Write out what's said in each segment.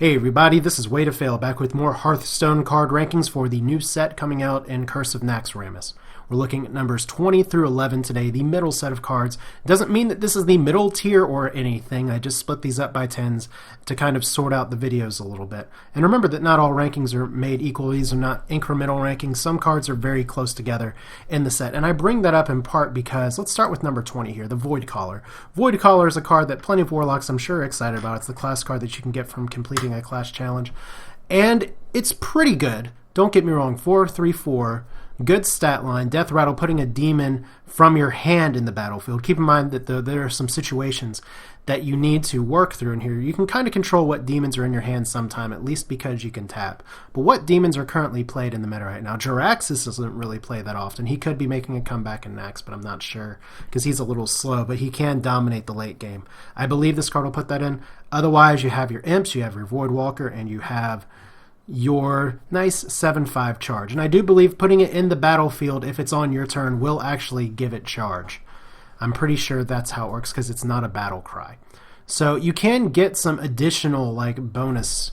Hey everybody, this is Way to Fail, back with more Hearthstone card rankings for the new set coming out in Curse of Naxxramas. We're looking at numbers 20 through 11 today, the middle set of cards. Doesn't mean that this is the middle tier or anything, I just split these up by 10s to kind of sort out the videos a little bit. And remember that not all rankings are made equal, these are not incremental rankings, some cards are very close together in the set. And I bring that up in part because, let's start with number 20 here, the Voidcaller. Voidcaller is a card that plenty of Warlocks I'm sure are excited about. It's the class card that you can get from completing a class challenge. And it's pretty good, don't get me wrong, 4/3/4. Good stat line, Death Rattle, putting a demon from your hand in the battlefield. Keep in mind that there are some situations that you need to work through in here. You can kind of control what demons are in your hand sometime, at least because you can tap. But what demons are currently played in the meta right now? Jaraxxus doesn't really play that often. He could be making a comeback in Nax, but I'm not sure because he's a little slow, but he can dominate the late game. I believe this card will put that in. Otherwise, you have your Imps, you have your Void Walker, and you have your nice 7/5 charge. And I do believe putting it in the battlefield if it's on your turn will actually give it charge. I'm pretty sure that's how it works because it's not a battle cry. So you can get some additional bonus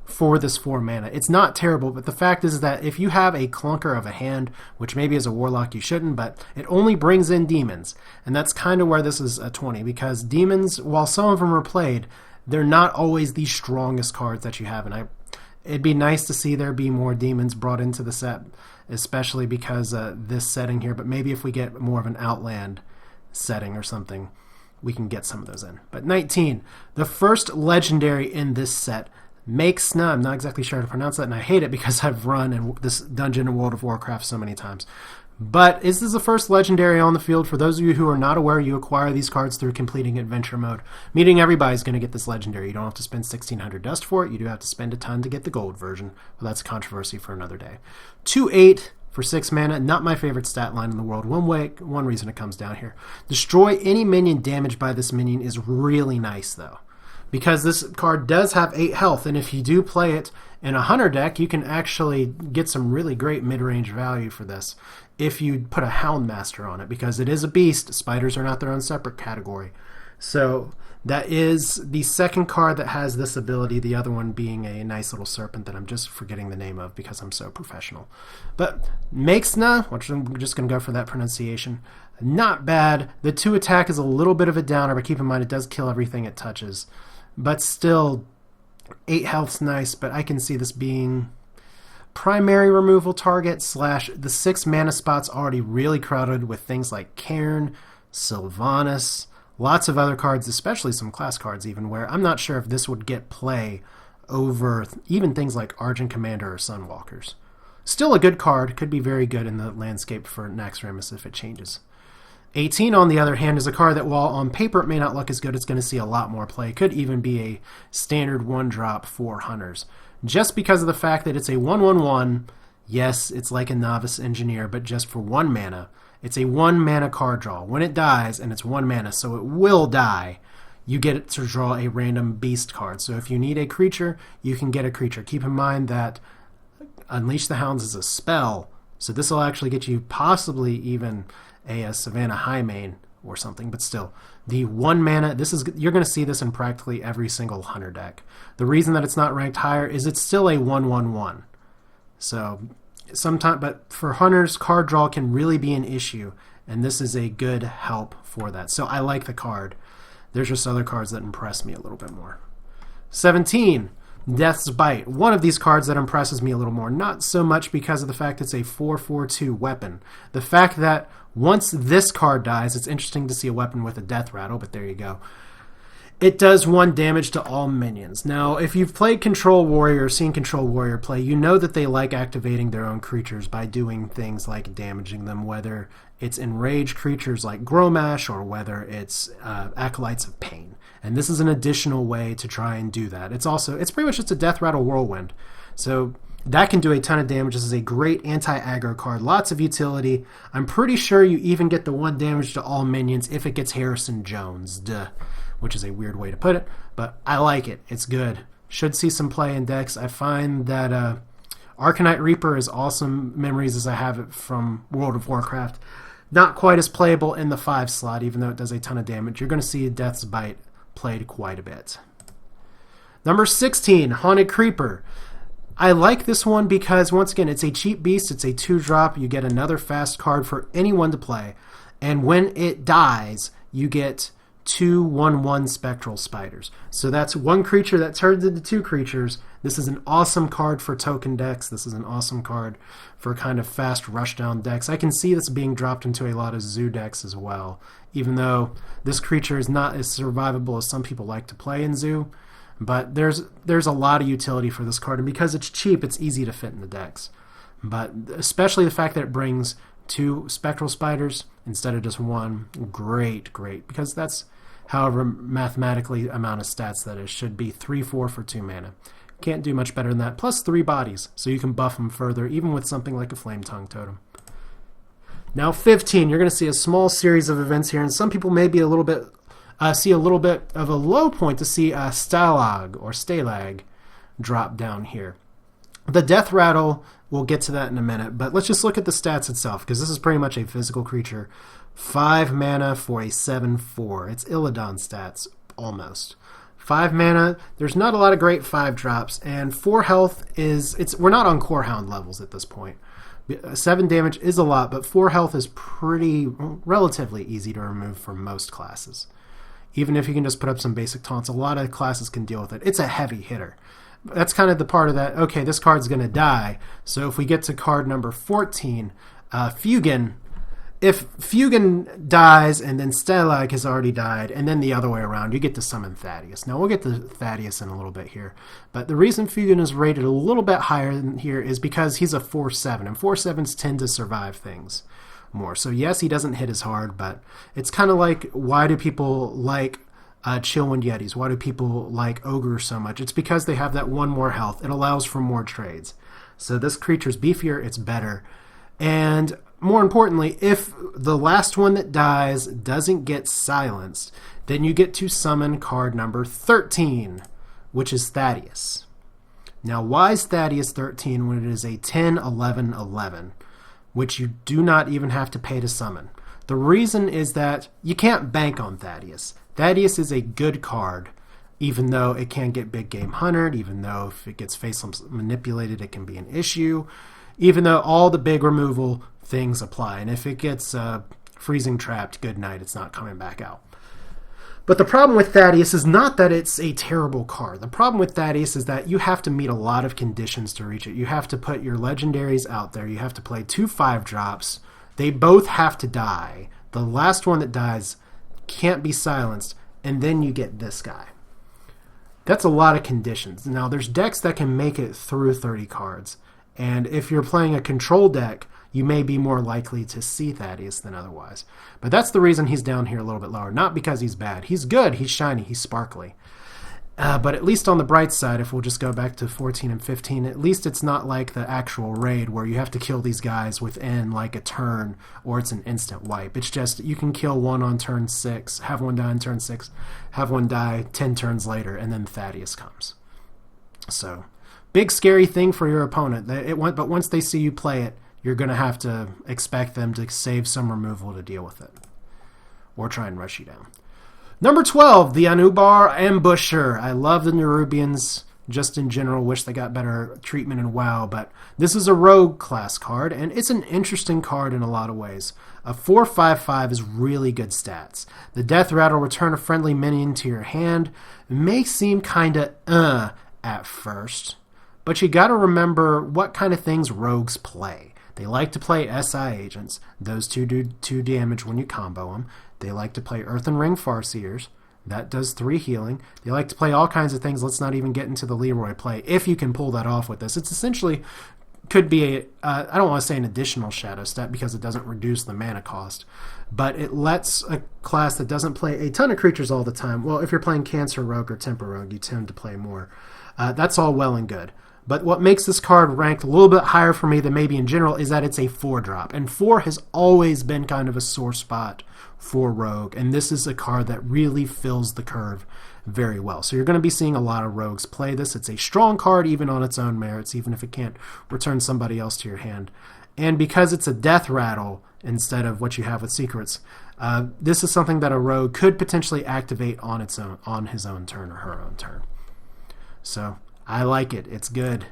for this 4 mana. It's not terrible, but the fact is that if you have a clunker of a hand, which maybe as a Warlock you shouldn't, but it only brings in demons. And that's kind of where this is a 20, because demons, while some of them are played, they're not always the strongest cards that you have. And it'd be nice to see there be more demons brought into the set, especially because this setting here, but maybe if we get more of an Outland setting or something, we can get some of those in. But 19, the first legendary in this set, Maexxna. I'm not exactly sure how to pronounce that, and I hate it because I've run in this dungeon in World of Warcraft so many times. But this is the first legendary on the field. For those of you who are not aware, you acquire these cards through completing adventure mode, meaning everybody's going to get this legendary. You don't have to spend 1600 dust for it. You do have to spend a ton to get the gold version. Well, that's a controversy for another day. 2/8 for 6 mana. Not my favorite stat line in the world. One reason it comes down here. Destroy any minion damaged by this minion is really nice, though, because this card does have 8 health, and if you do play it in a Hunter deck, you can actually get some really great mid-range value for this if you put a Houndmaster on it, because it is a beast. Spiders are not their own separate category. So that is the second card that has this ability, the other one being a nice little serpent that I'm just forgetting the name of because I'm so professional. But Maexxna, which I'm just going to go for that pronunciation, not bad. The 2 attack is a little bit of a downer, but keep in mind it does kill everything it touches. But still, 8 health's nice, but I can see this being primary removal target / the 6 mana spot's already really crowded with things like Cairn, Sylvanas, lots of other cards, especially some class cards even, where I'm not sure if this would get play over even things like Argent Commander or Sunwalkers. Still a good card, could be very good in the landscape for Naxxramas if it changes. 18, on the other hand, is a card that, while on paper it may not look as good, it's going to see a lot more play. It could even be a standard 1-drop for Hunters. Just because of the fact that it's a 1/1/1, yes, it's like a Novice Engineer, but just for 1 mana. It's a 1 mana card draw. When it dies, and it's 1 mana, so it will die, you get it to draw a random beast card. So if you need a creature, you can get a creature. Keep in mind that Unleash the Hounds is a spell, so this will actually get you possibly even a Savannah Highmane or something, but still, the 1 mana, you're going to see this in practically every single Hunter deck. The reason that it's not ranked higher is it's still a 1/1/1. So but for Hunters, card draw can really be an issue, and this is a good help for that. So I like the card. There's just other cards that impress me a little bit more. 17, Death's Bite. One of these cards that impresses me a little more, not so much because of the fact it's a 4/4/2 weapon. The fact that once this card dies, it's interesting to see a weapon with a Death Rattle, but there you go. It does 1 damage to all minions. Now, if you've played Control Warrior or seen Control Warrior play, you know that they like activating their own creatures by doing things like damaging them, whether it's enraged creatures like Gromash or whether it's Acolytes of Pain. And this is an additional way to try and do that. It's pretty much just a Death Rattle Whirlwind. So that can do a ton of damage. This is a great anti-aggro card. Lots of utility. I'm pretty sure you even get the 1 damage to all minions if it gets Harrison Jones, which is a weird way to put it, but I like it. It's good. Should see some play in decks. I find that Arcanite Reaper is awesome memories as I have it from World of Warcraft. Not quite as playable in the 5 slot, even though it does a ton of damage. You're going to see Death's Bite played quite a bit. Number 16, Honeycreeper. I like this one because, once again, it's a cheap beast. It's a 2-drop. You get another fast card for anyone to play. And when it dies, you get 2 1/1 spectral spiders. So that's one creature that turns into 2 creatures. This is an awesome card for token decks. This is an awesome card for kind of fast rushdown decks. I can see this being dropped into a lot of zoo decks as well, even though this creature is not as survivable as some people like to play in zoo. But there's a lot of utility for this card, and because it's cheap, it's easy to fit in the decks. But especially the fact that it brings 2 spectral spiders instead of just 1, great, because that's however mathematically amount of stats that it should be. 3/4 for 2 mana. Can't do much better than that. Plus 3 bodies, so you can buff them further, even with something like a Flame Tongue Totem. Now 15, you're going to see a small series of events here, and some people may be a little bit see a little bit of a low point to see a Stalagg drop down here. The Death Rattle, we'll get to that in a minute, but let's just look at the stats itself, because this is pretty much a physical creature. 5 mana for a 7/4. It's Illidan stats, almost. 5 mana, there's not a lot of great 5-drops, and 4 health we're not on Core Hound levels at this point. 7 damage is a lot, but 4 health is relatively easy to remove for most classes. Even if you can just put up some basic taunts, a lot of classes can deal with it. It's a heavy hitter. That's kind of the part of that, okay, this card's going to die. So if we get to card number 14, Feugen, if Feugen dies and then Stalagg has already died, and then the other way around, you get to summon Thaddeus. Now, we'll get to Thaddeus in a little bit here. But the reason Feugen is rated a little bit higher than here is because he's a 4/7, and 4/7s tend to survive things more. So yes, he doesn't hit as hard, but it's kind of like, why do people like Chillwind Yetis? Why do people like Ogre so much? It's because they have that 1 more health. It allows for more trades. So this creature's beefier, it's better. And more importantly, if the last one that dies doesn't get silenced, then you get to summon card number 13, which is Thaddius. Now, why is Thaddius 13 when it is a 10/11/11? Which you do not even have to pay to summon. The reason is that you can't bank on Thaddeus. Thaddeus is a good card, even though it can get big game huntered, even though if it gets face manipulated, it can be an issue, even though all the big removal things apply. And if it gets freezing trapped, good night, it's not coming back out. But the problem with Thaddeus is not that it's a terrible card. The problem with Thaddeus is that you have to meet a lot of conditions to reach it. You have to put your legendaries out there. You have to play 2 5-drops. They both have to die. The last one that dies can't be silenced, and then you get this guy. That's a lot of conditions. Now, there's decks that can make it through 30 cards, and if you're playing a control deck, you may be more likely to see Thaddeus than otherwise. But that's the reason he's down here a little bit lower. Not because he's bad. He's good. He's shiny. He's sparkly. But at least on the bright side, if we'll just go back to 14 and 15, at least it's not like the actual raid where you have to kill these guys within like a turn or it's an instant wipe. It's just you can kill one on turn 6, have one die on turn 6, have one die 10 turns later, and then Thaddeus comes. So, big scary thing for your opponent. But once they see you play it, you're going to have to expect them to save some removal to deal with it. Or try and rush you down. Number 12, the Anub'ar Ambusher. I love the Nerubians just in general. Wish they got better treatment in WoW. But this is a rogue class card, and it's an interesting card in a lot of ways. A 4/5/5 is really good stats. The Death Rattle, return a friendly minion to your hand. It may seem kind of at first. But you got to remember what kind of things rogues play. They like to play SI agents. Those 2 do 2 damage when you combo them. They like to play Earthen Ring Farseers. That does 3 healing. They like to play all kinds of things. Let's not even get into the Leroy play. If you can pull that off with this. It's essentially could be I don't want to say an additional shadow step because it doesn't reduce the mana cost. But it lets a class that doesn't play a ton of creatures all the time. Well, if you're playing Cancer Rogue or Temper Rogue, you tend to play more. That's all well and good. But what makes this card ranked a little bit higher for me than maybe in general is that it's a 4-drop. And 4 has always been kind of a sore spot for Rogue. And this is a card that really fills the curve very well. So you're going to be seeing a lot of Rogues play this. It's a strong card even on its own merits, even if it can't return somebody else to your hand. And because it's a Death Rattle instead of what you have with Secrets, this is something that a Rogue could potentially activate on his own turn or her own turn. So I like it. It's good.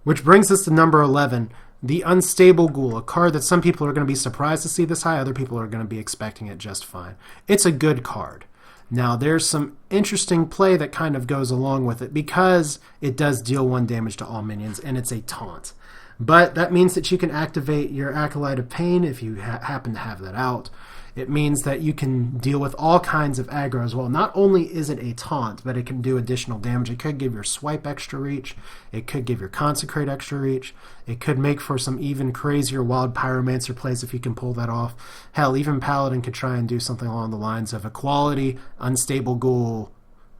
Which brings us to number 11, the Unstable Ghoul, a card that some people are going to be surprised to see this high, other people are going to be expecting it just fine. It's a good card. Now, there's some interesting play that kind of goes along with it because it does deal 1 damage to all minions, and it's a taunt. But that means that you can activate your Acolyte of Pain if you happen to have that out. It means that you can deal with all kinds of aggro as well. Not only is it a taunt, but it can do additional damage. It could give your Swipe extra reach. It could give your Consecrate extra reach. It could make for some even crazier Wild Pyromancer plays if you can pull that off. Hell, even Paladin could try and do something along the lines of Equality, Unstable Ghoul,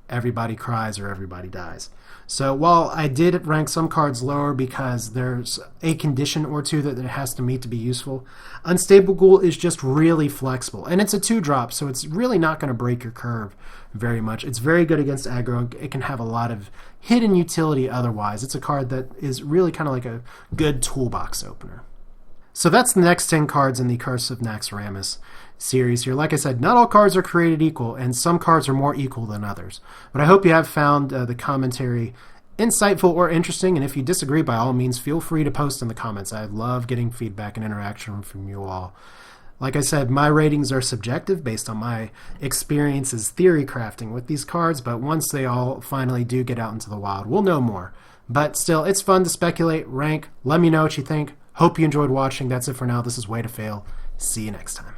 everybody cries or everybody dies. So while I did rank some cards lower because there's a condition or two that it has to meet to be useful, Unstable Ghoul is just really flexible. And it's a 2-drop, so it's really not going to break your curve very much. It's very good against aggro. It can have a lot of hidden utility otherwise. It's a card that is really kind of like a good toolbox opener. So that's the next 10 cards in the Curse of Naxxramas series here. Like I said, not all cards are created equal, and some cards are more equal than others. But I hope you have found the commentary insightful or interesting, and if you disagree, by all means, feel free to post in the comments. I love getting feedback and interaction from you all. Like I said, my ratings are subjective based on my experiences theory crafting with these cards, but once they all finally do get out into the wild, we'll know more. But still, it's fun to speculate, rank. Let me know what you think. Hope you enjoyed watching. That's it for now. This is Way to Fail. See you next time.